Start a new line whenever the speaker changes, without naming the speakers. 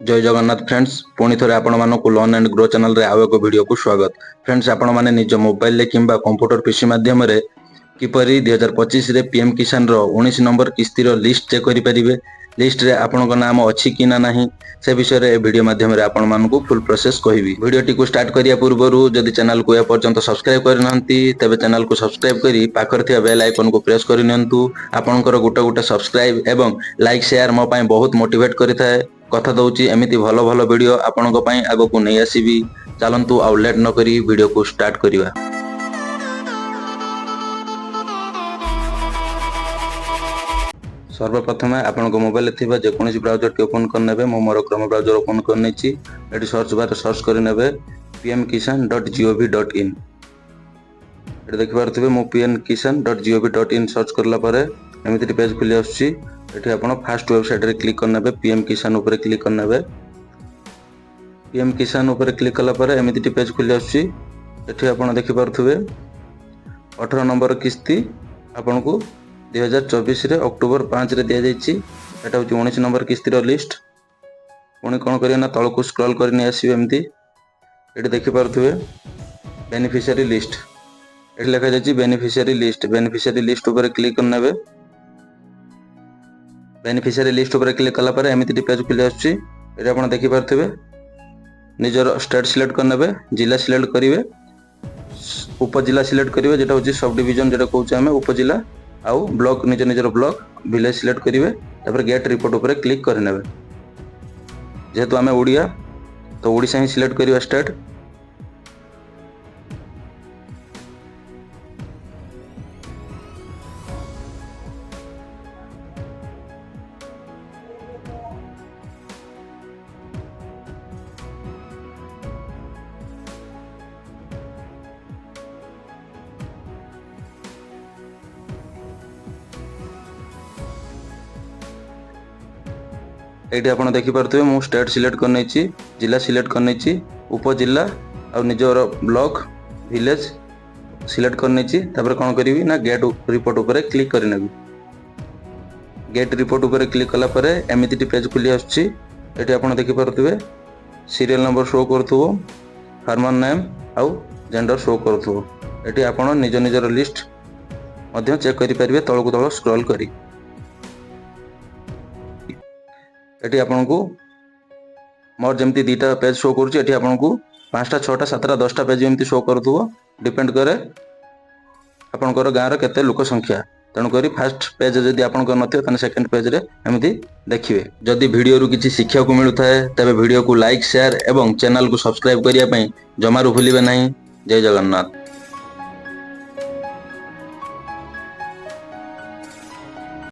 जय जगन्नाथ फ्रेंड्स पुणी थे आपण लर्न एंड ग्रो चैनल रे आउ एक वीडियो को स्वागत। फ्रेंड्स आपण मैंने निज मोबाइल किंबा कंप्यूटर पीसी माध्यम रे किपरि 2025 रे पीएम किसान रो 19 नंबर किस्ती रो लिस्ट चेक करि परिबे। लिस्ट रे आपन नाम अछि कि ना नहीं से विषय रे वीडियो माध्यम रे आपण मानकु फुल प्रोसेस कहिबी। वीडियो टी को स्टार्ट करिया पूर्वरु जदि चैनल को या पर्यंत सब्सक्राइब करनांती तबे चैनल को सब्सक्राइब करी पाखर थिया बेल आइकन को प्रेस करि नियंतु। आपनकर गुटे सब्सक्राइब एवं लाइक शेयर मो पई बहुत मोटिवेट करिथाय। कथा दउची एमिति भलो भलो वीडियो आपनको पई आगो को नै आसीबी। चलंतु आउ लेट न करी वीडियो को स्टार्ट करिवा। सर्वप्रथम आपनको मोबाइल थिबा जे कोनोसी ब्राउजर टी ओपन करनेबे। मो मोर क्रोम ब्राउजर ओपन करनेची। एटी सर्च बार सर्च करिनेबे pmkisan.gov.in। एटी देखि पारथिबे मो pmkisan.gov.in सर्च करला परे एमिति पेज खुली आछी। एठी आपण फर्स्ट वेबसाइट रे क्लिक करनेबे। पीएम किसान ऊपर क्लिक करनेबे। पीएम किसान ऊपर क्लिक कला परे एमिति पेज खुली आछी। एठी आपण देखि पारथिबे 18 नंबर किस्ती आपण को 2024 रे अक्टोबर 5 रे दिया जायछि। एटा होची 19 नंबर किस्ती रो लिस्ट। पुणी कोन करिया ना तळ को स्क्रॉल करनी आसीबे एमिति। एठी देखि पारथिबे बेनिफिशियरी लिस्ट। एठी लिखा जायछि बेनिफिशियरी लिस्ट। बेनिफिशियरी लिस्ट ऊपर क्लिक करनेबे। बेनिफिशियरी लिस्ट ऊपर क्लिक कला परे एमिति पेज खुली आछी। एटा आपण देखि पारथिबे निजर स्टेट सिलेक्ट करनेबे। जिला सिलेक्ट करिवे। उपजिला सिलेक्ट करिवे जेटा होची सब डिवीजन जेटा कहउछ हमें उपजिला आउ ब्लॉक निज निजर ब्लॉक विलेज सिलेक्ट करिवे। तापर गेट रिपोर्ट ऊपर क्लिक करनेबे। जेहेतु हमें ओडिया तो ओडिसा ही सिलेक्ट करिवा स्टेट। एठी आपण देखि पारथिबे मु स्टेट सिलेक्ट करनै छी, जिला सिलेक्ट करनै छी, उपजिला आ निजर ब्लॉक विलेज सिलेक्ट करनै छी। तापर कोन करिवि ना गेट रिपोर्ट ऊपर क्लिक करनेबी। गेट रिपोर्ट ऊपर क्लिक कला परे एमिति पेज खुली आछी। एठी आपण देखि पारथिबे सीरियल नंबर शो करथुबो, फार्मर नेम आउ जेंडर शो करथुबो। एठी आपण निज निजर लिस्ट मध्य चेक करि परिबे तळ को तळ स्क्रॉल करी। एठी आपनको मोर जेमती दीटा पेज शो करूची। एठी आपनको 5टा 6टा 7टा 10टा पेज जेमती शो करथुबो। डिपेंड करे आपनकर गाँर केते लोक संख्या। तेणु करी फर्स्ट पेज जदि आपनकर नथियो तने सेकंड पेज रे एमिति देखिवे। जदि वीडियो रु किछि शिक्षा को मिलु थाए तबे वीडियो को लाइक शेयर एवं चैनल को सब्सक्राइब करिया पई जमारु भूलिबे नहीं। जय जगन्नाथ।